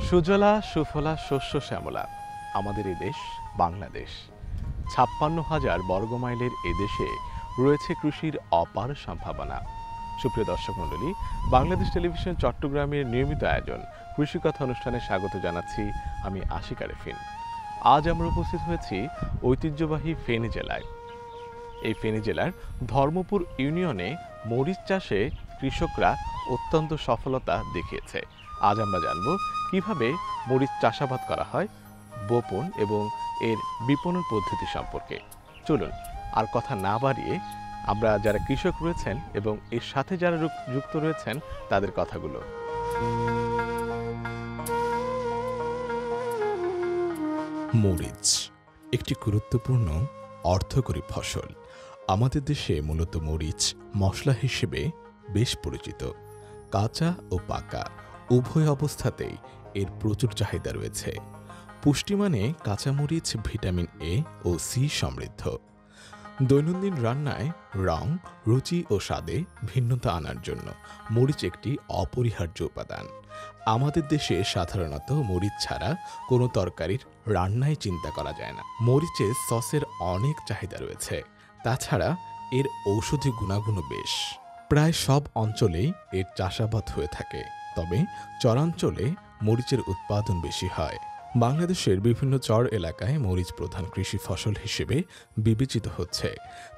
সুজলা সুফলা শস্য শ্যামলা আমাদের এই দেশ বাংলাদেশ। ৫৬,০০০ বর্গমাইলের এদেশে রয়েছে কৃষির অপার সম্ভাবনা। সুপ্রিয় দর্শক মণ্ডলী, বাংলাদেশ টেলিভিশন চট্টগ্রামের নিয়মিত আয়োজন কৃষি কথা অনুষ্ঠানে স্বাগত জানাচ্ছি আমি আশিক আরেফিন। আজ আমরা উপস্থিত হয়েছি ঐতিহ্যবাহী ফেনী জেলায়। এই ফেনী জেলার ধর্মপুর ইউনিয়নে মরিচ চাষে কৃষকরা অত্যন্ত সফলতা দেখিয়েছে। আজ আমরা জানব কিভাবে মরিচ চাষাবাদ করা হয়, বপন এবং এর বিপণন পদ্ধতি সম্পর্কে। চলুন আর কথা না বাড়িয়ে আমরা যারা কৃষক রয়েছেন এবং এর সাথে যারা যুক্ত রয়েছেন তাদের কথাগুলো। মরিচ একটি গুরুত্বপূর্ণ অর্থকরী ফসল। আমাদের দেশে মূলত মরিচ মশলা হিসেবে বেশ পরিচিত। কাঁচা ও পাকা উভয় অবস্থাতেই এর প্রচুর চাহিদা রয়েছে। পুষ্টিমানে কাঁচামরিচ ভিটামিন এ ও সি সমৃদ্ধ। দৈনন্দিন রান্নায় রং, রুচি ও স্বাদে ভিন্নতা আনার জন্য মরিচ একটি অপরিহার্য উপাদান। আমাদের দেশে সাধারণত মরিচ ছাড়া কোনো তরকারির রান্নায় চিন্তা করা যায় না। মরিচে সসের অনেক চাহিদা রয়েছে। তাছাড়া এর ঔষধি গুণাগুণও বেশ। প্রায় সব অঞ্চলেই এর চাষাবাদ হয়ে থাকে, তবে চরাঞ্চলে মরিচের উৎপাদন বেশি হয়। বাংলাদেশের বিভিন্ন চর এলাকায় মরিচ প্রধান কৃষি ফসল হিসেবে বিবেচিত হচ্ছে।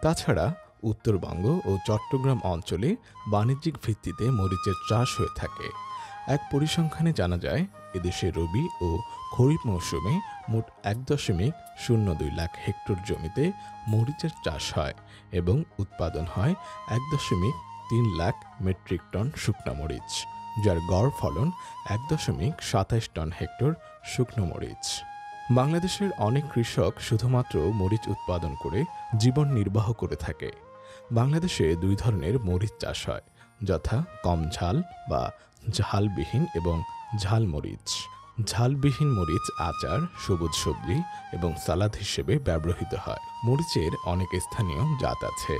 তাছাড়া উত্তরবঙ্গ ও চট্টগ্রাম অঞ্চলে বাণিজ্যিক ভিত্তিতে মরিচের চাষ হয়ে থাকে। এক পরিসংখ্যানে জানা যায়, এদেশে রবি ও খরিফ মৌসুমে মোট ১.০২ লাখ হেক্টর জমিতে মরিচের চাষ হয় এবং উৎপাদন হয় ১.৩ লাখ মেট্রিক টন শুকনো মরিচ, যার গড় ফলন ১.২৭ টন হেক্টর শুকনো মরিচ। বাংলাদেশের অনেক কৃষক শুধুমাত্র মরিচ উৎপাদন করে জীবন নির্বাহ করে থাকে। বাংলাদেশে দুই ধরনের মরিচ চাষ হয়, যথা কম ঝাল বা ঝালবিহীন এবং ঝাল মরিচ। ঝালবিহীন মরিচ আচার, সবুজ সবজি এবং সালাদ হিসেবে ব্যবহৃত হয়। মরিচের অনেক স্থানীয় জাত আছে।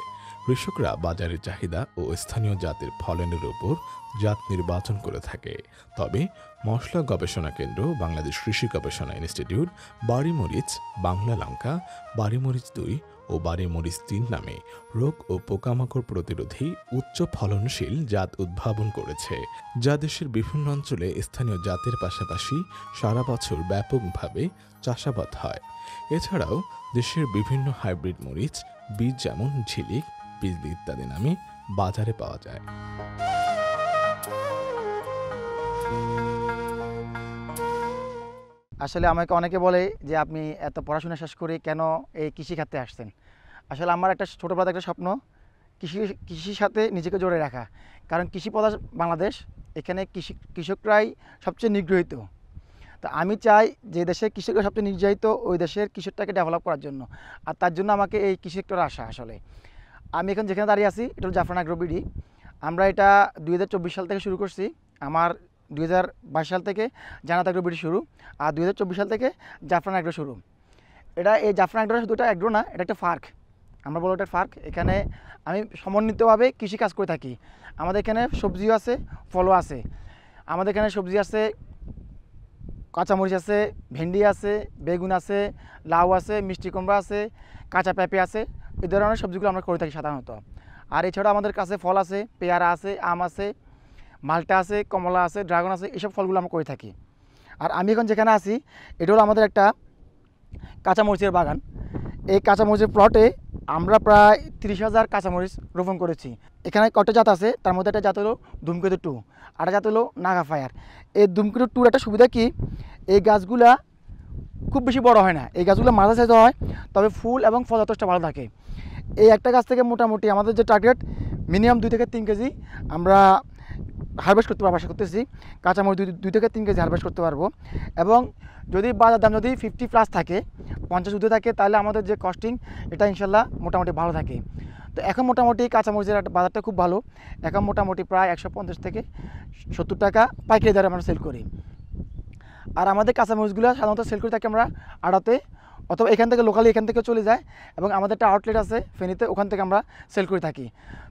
কৃষকরা বাজারের চাহিদা ও স্থানীয় জাতের ফলনের উপর জাত নির্বাচন করে থাকে। তবে মশলা গবেষণা কেন্দ্র, বাংলাদেশ কৃষি গবেষণা ইনস্টিটিউট বাড়ি মরিচ, বাংলা লঙ্কা, বাড়ি মরিচ ২ ও বাড়ি মরিচ ৩ নামে রোগ ও পোকামাকড় প্রতিরোধী উচ্চ ফলনশীল জাত উদ্ভাবন করেছে, যা দেশের বিভিন্ন অঞ্চলে স্থানীয় জাতের পাশাপাশি সারা বছর ব্যাপকভাবে চাষাবাদ হয়। এছাড়াও দেশের বিভিন্ন হাইব্রিড মরিচ বীজ যেমন ঝিলিক, বিজলি ইত্যাদি নামে বাজারে পাওয়া যায়। আসলে আমাকে অনেকে বলে যে আপনি এত পড়াশোনা শেষ করে কেন এই কৃষি খাতে আসছেন। আসলে আমার একটা ছোটোবেলাতে একটা স্বপ্ন কৃষির সাথে নিজেকে জোড়ে রাখা। কারণ কৃষি প্রধান বাংলাদেশ, এখানে কৃষকরাই সবচেয়ে নিগৃহীত। তো আমি চাই যে দেশের কৃষকরা সবচেয়ে নির্যাতিত ওই দেশের কৃষকটাকে ডেভেলপ করার জন্য, আর তার জন্য আমাকে এই কৃষি সেক্টরে আসা। আসলে আমি এখন যেখানে দাঁড়িয়ে আছি এটা হল জাফরান অ্যাগ্রো বিডি। আমরা এটা ২০২৪ সাল থেকে শুরু করছি। আমার ২০২২ সাল থেকে জান্নাত অ্যাগ্রো বিডি শুরু, আর ২০২৪ সাল থেকে জাফরান অ্যাগ্রো শুরু। এই জাফরান অ্যাগ্রো শুধু এটা অ্যাগ্রো না, এটা একটা ফার্ক, আমরা বলো এটা ফার্ক। এখানে আমি সমন্বিতভাবে কৃষিকাজ করে থাকি। আমাদের এখানে সবজিও আছে, ফলও আছে। আমাদের এখানে সবজি আছে, কাঁচামরিচ আছে, ভেন্ডি আছে, বেগুন আছে, লাউ আছে, মিষ্টি কুমড়া আছে, কাঁচা পেঁপে আছে। এই ধরনের সবজিগুলো আমরা করে থাকি সাধারণত। আর এছাড়াও আমাদের কাছে ফল আছে, পেয়ারা আছে, আম আছে, মালটা আছে, কমলা আছে, ড্রাগন আছে, এইসব ফলগুলো আমরা করে থাকি। আর আমি এখন যেখানে আছি এটা হলো আমাদের একটা কাঁচামরিচের বাগান। এই কাঁচামরিচের প্লটে আমরা প্রায় ৩০,০০০ কাঁচামরিচ রোপণ করেছি। এখানে কটা জাত আছে, তার মধ্যে একটা জাত হলো ধূমকেতু 2, আর একটা জাত হলো নাগা ফায়ার। এই ধূমকেতু 2 একটা সুবিধা কি, এই গাছগুলা খুব বেশি বড় হয় না, এই গাছগুলো মাঝা সাইজ হয়, তবে ফুল এবং ফল যথেষ্ট ভালো থাকে। এই একটা গাছ থেকে মোটামুটি আমাদের যে টার্গেট মিনিমাম 2 থেকে 3 কেজি আমরা হারভেস্ট করতে পারবো, আশা করতেছি। কাঁচামরিচ 2 থেকে 3 কেজি হারভেস্ট করতে পারবো। এবং যদি বাজার দাম যদি 50+ থাকে, 50 ঊর্ধ্বে থাকে, তাহলে আমাদের যে কস্টিং এটা ইনশাল্লাহ মোটামুটি ভালো থাকে। তো এখন মোটামুটি কাঁচামরিচের বাজারটা খুব ভালো। এখন মোটামুটি প্রায় 150 থেকে 70 টাকা পাইকারি দরে আমরা সেল করি। আর আমাদের কাঁচামরিচগুলো সাধারণত সেল করে থাকি আমরা আড়তে অথবা এখান থেকে লোকালি এখান থেকে চলে যায় এবং আমাদের একটা আউটলেট আছে ফেনীতে, ওখান থেকে আমরা সেল করে থাকি।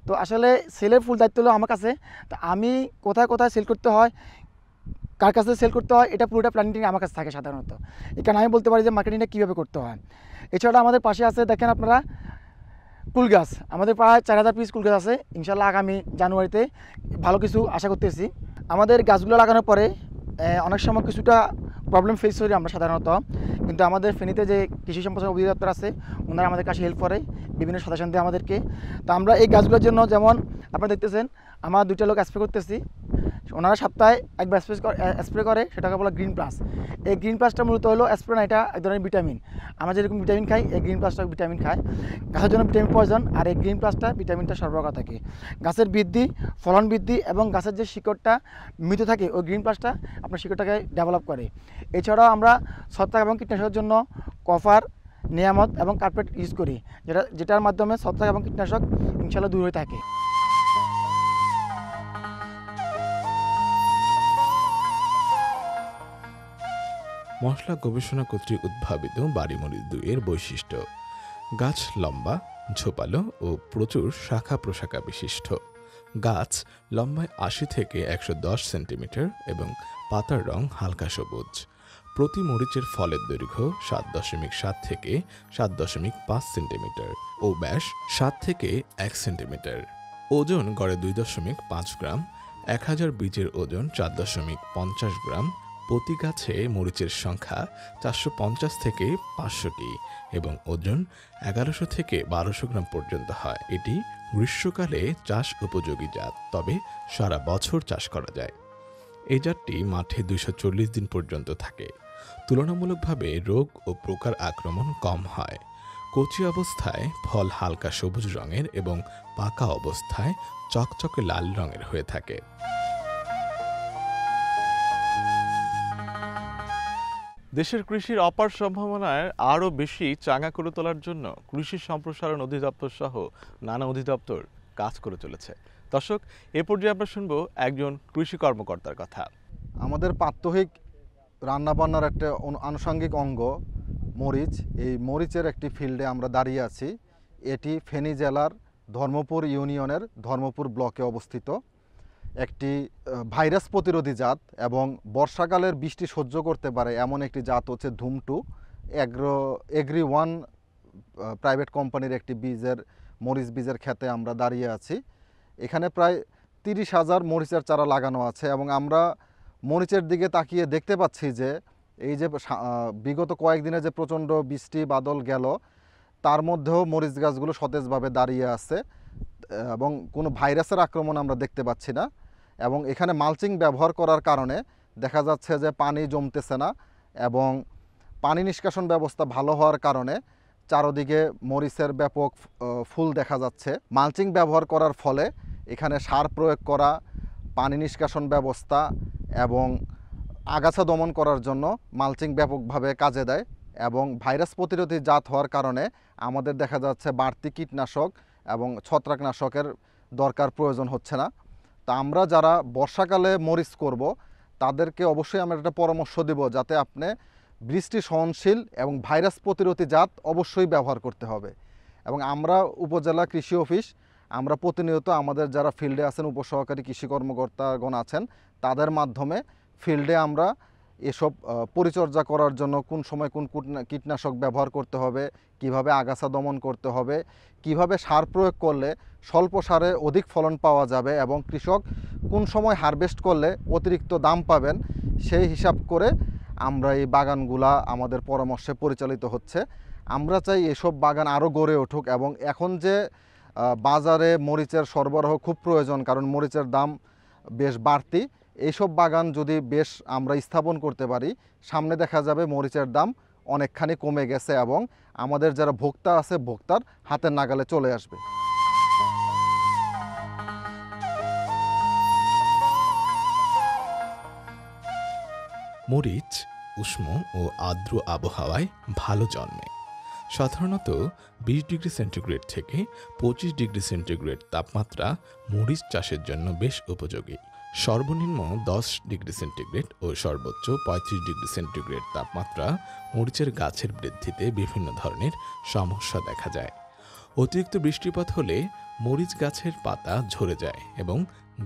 তো আসলে সেলের ফুল দায়িত্ব হলো আমার কাছে। তো আমি কোথায় কোথায় সেল করতে হয়, কার কাছে সেল করতে হয়, এটা পুরোটা প্ল্যানিং আমার কাছে থাকে সাধারণত। এখানে আমি বলতে পারি যে মার্কেটিংটা কীভাবে করতে হয়। এছাড়া আমাদের পাশে আছে দেখেন আপনারা কুল গাছ, আমাদের প্রায় 4000 পিস কুল গাছ আছে। ইনশাল্লাহ আগামী জানুয়ারিতে ভালো কিছু আশা করতেছি। আমাদের গাছগুলো লাগানোর পরে অনেক সময় কিছুটা প্রবলেম ফেস করি আমরা সাধারণত, কিন্তু আমাদের ফেনীতে যে কৃষি সম্প্রসারণ অধিদপ্তর আছে ওনারা আমাদের কাছে হেল্প করে, বিভিন্ন সাজেশন দেয় আমাদেরকে। তো আমরা এই গাছগুলোর জন্য, যেমন আপনারা দেখতেছেন আমার 2টা লোক স্প্রে করতেছি, ওনারা সপ্তাহে একবার স্প্রে করে, সেটাকে বলে গ্রিন প্লাস। এই গ্রিন প্লাসটা মূলত হলো স্প্রে না, এটা এক ধরনের ভিটামিন। আমরা যেরকম ভিটামিন খাই, এই গ্রিন প্লাসটা ভিটামিন খায়, গাছের জন্য ভিটামিন প্রয়োজন। আর এই গ্রিন প্লাসটা ভিটামিনটা সরবরাহ থাকে গাছের বৃদ্ধি, ফলন বৃদ্ধি এবং গাছের যে শিকড়টা মৃত থাকে, ওই গ্রিন প্লাসটা আপনার শিকড়টাকে ডেভেলপ করে। এছাড়াও আমরা ছত্রাক এবং কীটনাশকের জন্য কপার, নিয়ামত এবং কার্পেট ইউজ করি, যেটার মাধ্যমে ছত্রাক এবং কীটনাশক ইনশাল্লাহ দূর হয়ে থাকে। মশলা গবেষণা কর্তৃক উদ্ভাবিত বাড়িমরিচ 2 এর বৈশিষ্ট্য: গাছ লম্বা, ঝোপালো ও প্রচুর শাখা প্রশাখা বিশিষ্ট। গাছ লম্বায় 80 থেকে 110 সেন্টিমিটার এবং পাতার রং হালকা সবুজ। প্রতি মরিচের ফলের দৈর্ঘ্য 7.7 থেকে 7.5 সেন্টিমিটার ও ব্যাস 7 থেকে 1 সেন্টিমিটার। ওজন গড়ে 2.5 গ্রাম। 1000 বীজের ওজন 4.50 গ্রাম। প্রতি গাছে মরিচের সংখ্যা 450 থেকে 500টি এবং ওজন 1100 থেকে 1200 গ্রাম পর্যন্ত হয়। এটি গ্রীষ্মকালে চাষ উপযোগী জাত, তবে সারা বছর চাষ করা যায়। এই জাতটি মাঠে 240 দিন পর্যন্ত থাকে। তুলনামূলকভাবে রোগ ও পোকার আক্রমণ কম হয়। কচি অবস্থায় ফল হালকা সবুজ রঙের এবং পাকা অবস্থায় চকচকে লাল রঙের হয়ে থাকে। দেশের কৃষির অপার সম্ভাবনায় আরও বেশি চাঙা করে তোলার জন্য কৃষি সম্প্রসারণ অধিদপ্তর সহ নানা অধিদপ্তর কাজ করে চলেছে। দর্শক, এ পর্যায়ে আমরা শুনবো একজন কৃষি কর্মকর্তার কথা। আমাদের প্রাত্যহিক রান্নাবান্নার একটা আনুষঙ্গিক অঙ্গ মরিচ। এই মরিচের একটি ফিল্ডে আমরা দাঁড়িয়ে আছি। এটি ফেনী জেলার ধর্মপুর ইউনিয়নের ধর্মপুর ব্লকে অবস্থিত। একটি ভাইরাস প্রতিরোধী জাত এবং বর্ষাকালের বৃষ্টি সহ্য করতে পারে এমন একটি জাত হচ্ছে ধুম2। এগ্রি ওয়ান প্রাইভেট কোম্পানির একটি মরিচ বীজের ক্ষেতে আমরা দাঁড়িয়ে আছি। এখানে প্রায় 30,000 মরিচের চারা লাগানো আছে এবং আমরা মরিচের দিকে তাকিয়ে দেখতে পাচ্ছি যে এই যে বিগত কয়েকদিনে যে প্রচণ্ড বৃষ্টি বাদল গেল, তার মধ্যেও মরিচ গাছগুলো সতেজভাবে দাঁড়িয়ে আছে এবং কোনো ভাইরাসের আক্রমণ আমরা দেখতে পাচ্ছি না। এবং এখানে মালচিং ব্যবহার করার কারণে দেখা যাচ্ছে যে পানি জমতেছে না এবং পানি নিষ্কাশন ব্যবস্থা ভালো হওয়ার কারণে চারদিকে মরিচের ব্যাপক ফুল দেখা যাচ্ছে। মালচিং ব্যবহার করার ফলে এখানে সার প্রয়োগ করা, পানি নিষ্কাশন ব্যবস্থা এবং আগাছা দমন করার জন্য মালচিং ব্যাপকভাবে কাজে দেয় এবং ভাইরাস প্রতিরোধী জাত হওয়ার কারণে আমাদের দেখা যাচ্ছে বাড়তি কীটনাশক এবং ছত্রাকনাশকের দরকার প্রয়োজন হচ্ছে না। তা আমরা যারা বর্ষাকালে মরিচ করব তাদেরকে অবশ্যই আমরা একটা পরামর্শ দেব, যাতে আপনি বৃষ্টি সহনশীল এবং ভাইরাস প্রতিরোধী জাত অবশ্যই ব্যবহার করতে হবে। এবং আমরা উপজেলা কৃষি অফিস আমরা প্রতিনিয়ত আমাদের যারা ফিল্ডে আছেন, উপসহকারী কৃষি কর্মকর্তাগণ আছেন, তাদের মাধ্যমে ফিল্ডে আমরা এসব পরিচর্যা করার জন্য কোন সময় কোন কীটনাশক ব্যবহার করতে হবে, কিভাবে আগাছা দমন করতে হবে, কিভাবে সার প্রয়োগ করলে স্বল্প সারে অধিক ফলন পাওয়া যাবে এবং কৃষক কোন সময় হারভেস্ট করলে অতিরিক্ত দাম পাবেন, সেই হিসাব করে আমরা এই বাগানগুলা আমাদের পরামর্শে পরিচালিত হচ্ছে। আমরা চাই এসব বাগান আরও গড়ে উঠুক এবং এখন যে বাজারে মরিচের সরবরাহ খুব প্রয়োজন, কারণ মরিচের দাম বেশ বাড়তি। এইসব বাগান যদি বেশ আমরা স্থাপন করতে পারি, সামনে দেখা যাবে মরিচের দাম অনেকখানি কমে গেছে এবং আমাদের যারা ভোক্তা আছে ভোক্তার হাতের নাগালে চলে আসবে। মরিচ উষ্ণ ও আর্দ্র আবহাওয়ায় ভালো জন্মে। সাধারণত 20 ডিগ্রি সেন্টিগ্রেড থেকে 25 ডিগ্রি সেন্টিগ্রেড তাপমাত্রা মরিচ চাষের জন্য বেশ উপযোগী। সর্বনিম্ন 10 ডিগ্রি সেন্টিগ্রেড ও সর্বোচ্চ 35 ডিগ্রি সেন্টিগ্রেড তাপমাত্রা মরিচের গাছের বৃদ্ধিতে বিভিন্ন ধরনের সমস্যা দেখা যায়। অতিরিক্ত বৃষ্টিপাত হলে মরিচ গাছের পাতা ঝরে যায় এবং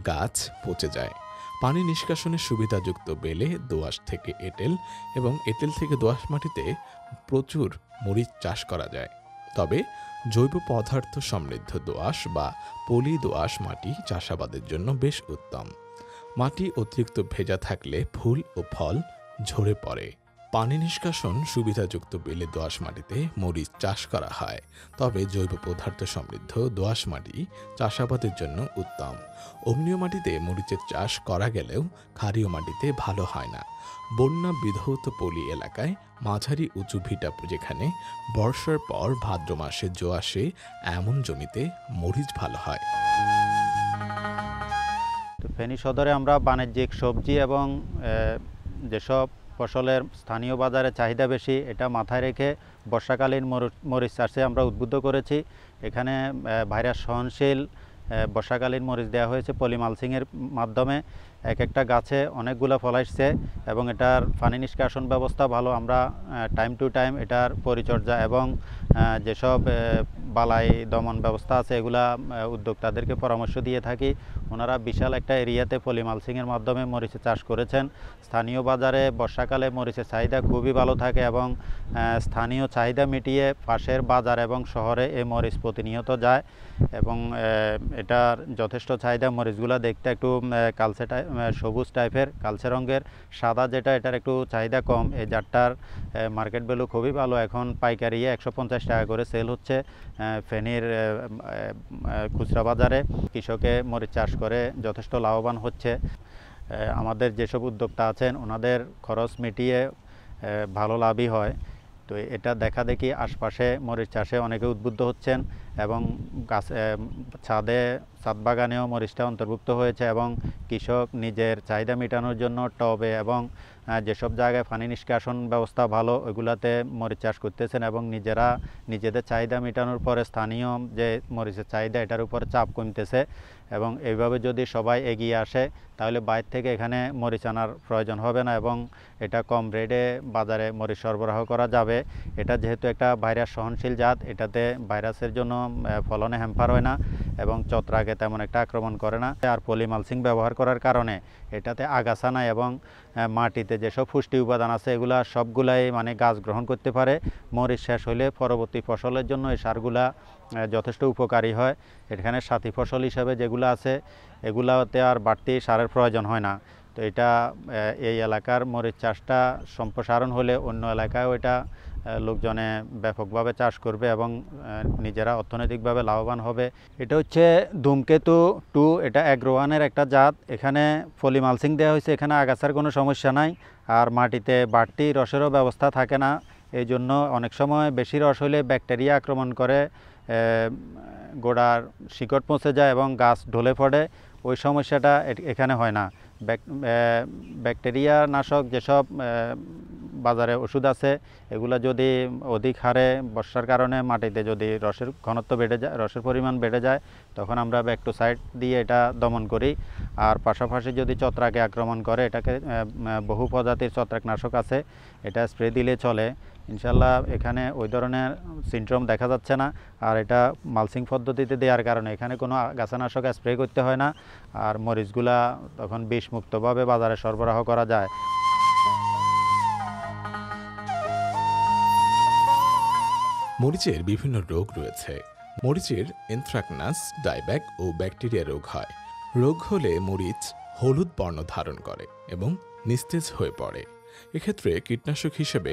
গাছ পচে যায়। পানি নিষ্কাশনের সুবিধাযুক্ত বেলে, দোআঁশ থেকে এঁটেল এবং এঁটেল থেকে দোআঁশ মাটিতে প্রচুর মরিচ চাষ করা যায়। তবে জৈব পদার্থ সমৃদ্ধ দোআঁশ বা পলি দোআঁশ মাটি চাষাবাদের জন্য বেশ উত্তম। মাটি অতিরিক্ত ভেজা থাকলে ফুল ও ফল ঝরে পড়ে। পানি নিষ্কাশন সুবিধাযুক্ত বেলে দোআঁশ মাটিতে মরিচ চাষ করা হয়, তবে জৈব পদার্থ সমৃদ্ধ দোআঁশ মাটি চাষাবাদের জন্য উত্তম। অম্লীয় মাটিতে মরিচের চাষ করা গেলেও ক্ষারীয় মাটিতে ভালো হয় না। বন্যা বিধৌত পলি এলাকায় মাঝারি উঁচু ভিটা যেখানে বর্ষার পর ভাদ্র মাসে জো আসে, এমন জমিতে মরিচ ভালো হয়। তো ফেনী সদরে আমরা বাণিজ্যিক সবজি এবং যেসব ফসলের স্থানীয় বাজারে চাহিদা বেশি, এটা মাথায় রেখে বর্ষাকালীন মরিচ চাষে আমরা উদ্বুদ্ধ করেছি। এখানে ভাইরাস সহনশীল বর্ষাকালীন মরিচ দেওয়া হয়েছে পলিমালসিংয়ের মাধ্যমে। এক একটা গাছে অনেকগুলো ফল আসছে এবং এটার পানি নিষ্কাশন ব্যবস্থা ভালো। আমরা টাইম টু টাইম এটার পরিচর্যা এবং যেসব বালাই দমন ব্যবস্থা আছে এগুলা উদ্যোক্তাদেরকে পরামর্শ দিয়ে থাকি। ওনারা বিশাল একটা এরিয়াতে পলিমালসিংয়ের মাধ্যমে মরিচের চাষ করেছেন। স্থানীয় বাজারে বর্ষাকালে মরিচের চাহিদা খুবই ভালো থাকে এবং স্থানীয় চাহিদা মিটিয়ে পাশের বাজার এবং শহরে এই মরিচ প্রতিনিয়ত যায় এবং এটার যথেষ্ট চাহিদা। মরিচগুলো দেখতে একটু কালচে সবুজ টাইপের, কালচে রঙের, সাদা যেটা, এটার একটু চাহিদা কম। এই জাতটার মার্কেট ভ্যালু খুবই ভালো। এখন পাইকারি 150 টাকা করে সেল হচ্ছে ফেনীর খুচরা বাজারে। কৃষকে মরিচ চাষ করে যথেষ্ট লাভবান হচ্ছে। আমাদের যেসব উদ্যোক্তা আছেন ওনাদের খরচ মিটিয়ে ভালো লাভই হয়। তো এটা দেখা দেখি আশপাশে মরিচ চাষে অনেকে উদ্বুদ্ধ হচ্ছেন এবং ছাদ বাগানেও মরিচটা অন্তর্ভুক্ত হয়েছে এবং কৃষক নিজের চাহিদা মেটানোর জন্য টবে এবং যেসব জায়গায় পানি নিষ্কাশন ব্যবস্থা ভালো ওইগুলাতে মরিচ চাষ করতেছেন এবং নিজেদের চাহিদা মেটানোর পরে স্থানীয় যে মরিচের চাহিদা এটার উপর চাপ কমতেছে এবং এইভাবে যদি সবাই এগিয়ে আসে তাহলে বাইরে থেকে এখানে মরিচ আনার প্রয়োজন হবে না এবং এটা কম রেটে বাজারে মরিচ সরবরাহ করা যাবে। এটা যেহেতু একটা ভাইরাস সহনশীল জাত, এটাতে ভাইরাসের জন্য ফলনে হ্যাম্পার হয় না এবং ছত্রাকে তেমন একটা আক্রমণ করে না। আর পলিমালসিং ব্যবহার করার কারণে এটাতে আগাছা নাই এবং মাটিতে যেসব পুষ্টি উপাদান আছে এগুলা সবগুলাই মানে গাছ গ্রহণ করতে পারে। মরিচ শেষ হলে পরবর্তী ফসলের জন্য এই সারগুলা যথেষ্ট উপকারী হয়। এখানে সাথী ফসল হিসাবে যেগুলো আছে এগুলাতে আর বাড়তি সারের প্রয়োজন হয় না। তো এটা এই এলাকার মরিচ চাষটা সম্প্রসারণ হলে অন্য এলাকায়ও এটা লোকজনে ব্যাপকভাবে চাষ করবে এবং নিজেরা অর্থনৈতিকভাবে লাভবান হবে। এটা হচ্ছে ধূমকেতু 2, এটা অ্যাগ্রোওয়ানের একটা জাত। এখানে পলিমালসিং দেওয়া হয়েছে, এখানে আগাছার কোনো সমস্যা নাই আর মাটিতে বাড়তি রসেরও ব্যবস্থা থাকে না। এই জন্য অনেক সময় বেশি রস হলে ব্যাকটেরিয়া আক্রমণ করে গোড়ার শিকড় পচে যায় এবং গাছ ঢলে পড়ে। ওই সমস্যাটা এখানে হয় না। ব্যাকটেরিয়া নাশক যেসব বাজারে ওষুধ আছে এগুলো যদি অধিক হারে বর্ষার কারণে মাটিতে যদি রসের ঘনত্ব বেড়ে যায়, রসের পরিমাণ বেড়ে যায়, তখন আমরা ব্যাকটোসাইড দিয়ে এটা দমন করি। আর পাশাপাশি যদি ছত্রাকে আক্রমণ করে এটাকে বহু প্রজাতির ছত্রাকনাশক আছে, এটা স্প্রে দিলে চলে। ইনশাল্লাহ এখানে ওই ধরনের সিনড্রোম দেখা যাচ্ছে না। আর এটা মালসিং পদ্ধতিতে দেওয়ার কারণে এখানে কোনো গাছানাশক স্প্রে করতে হয় না আর মরিচগুলা তখন বিষমুক্তভাবে বাজারে সরবরাহ করা যায়। মরিচের বিভিন্ন রোগ রয়েছে। মরিচের এনথ্রাকনাস, ডাইব্যাক ও ব্যাকটেরিয়া রোগ হয়। রোগ হলে মরিচ হলুদ বর্ণ ধারণ করে এবং নিস্তেজ হয়ে পড়ে। এক্ষেত্রে কীটনাশক হিসেবে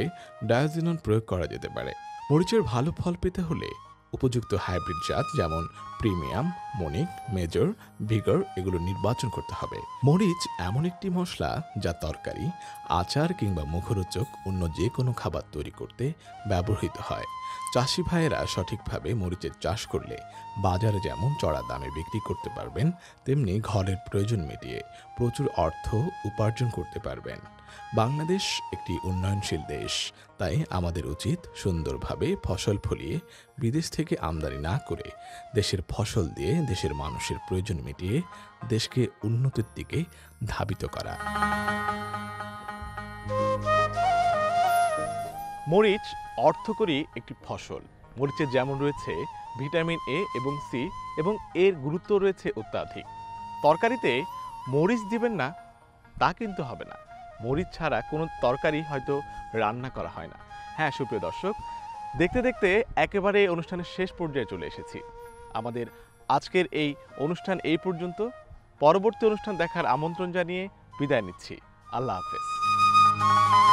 ডায়াজিনন প্রয়োগ করা যেতে পারে। মরিচের ভালো ফল পেতে হলে উপযুক্ত হাইব্রিড জাত যেমন প্রিমিয়াম, মনিক, মেজর, ভিগর এগুলো নির্বাচন করতে হবে। মরিচ এমন একটি মশলা যা তরকারি, আচার কিংবা মুখরোচক অন্য যে কোনো খাবার তৈরি করতে ব্যবহৃত হয়। চাষি ভাইয়েরা সঠিকভাবে মরিচের চাষ করলে বাজারে যেমন চড়া দামে বিক্রি করতে পারবেন, তেমনি ঘরের প্রয়োজন মিটিয়ে প্রচুর অর্থ উপার্জন করতে পারবেন। বাংলাদেশ একটি উন্নয়নশীল দেশ, তাই আমাদের উচিত সুন্দরভাবে ফসল ফলিয়ে বিদেশ থেকে আমদানি না করে দেশের ফসল দিয়ে দেশের মানুষের প্রয়োজন মিটিয়ে দেশকে উন্নতির দিকে ধাবিত করা। মরিচ অর্থকরী একটি ফসল। মরিচে যেমন রয়েছে ভিটামিন এ এবং সি, এবং এর গুরুত্ব রয়েছে অত্যাধিক। তরকারিতে মরিচ দিবেন না তা কিন্তু হবে না। মরিচ ছাড়া কোনো তরকারি হয়তো রান্না করা হয় না। হ্যাঁ সুপ্রিয় দর্শক, দেখতে দেখতে একেবারে অনুষ্ঠানের শেষ পর্যায়ে চলে এসেছি। আমাদের আজকের এই অনুষ্ঠান এই পর্যন্ত। পরবর্তী অনুষ্ঠান দেখার আমন্ত্রণ জানিয়ে বিদায় নিচ্ছি। আল্লাহ হাফেজ।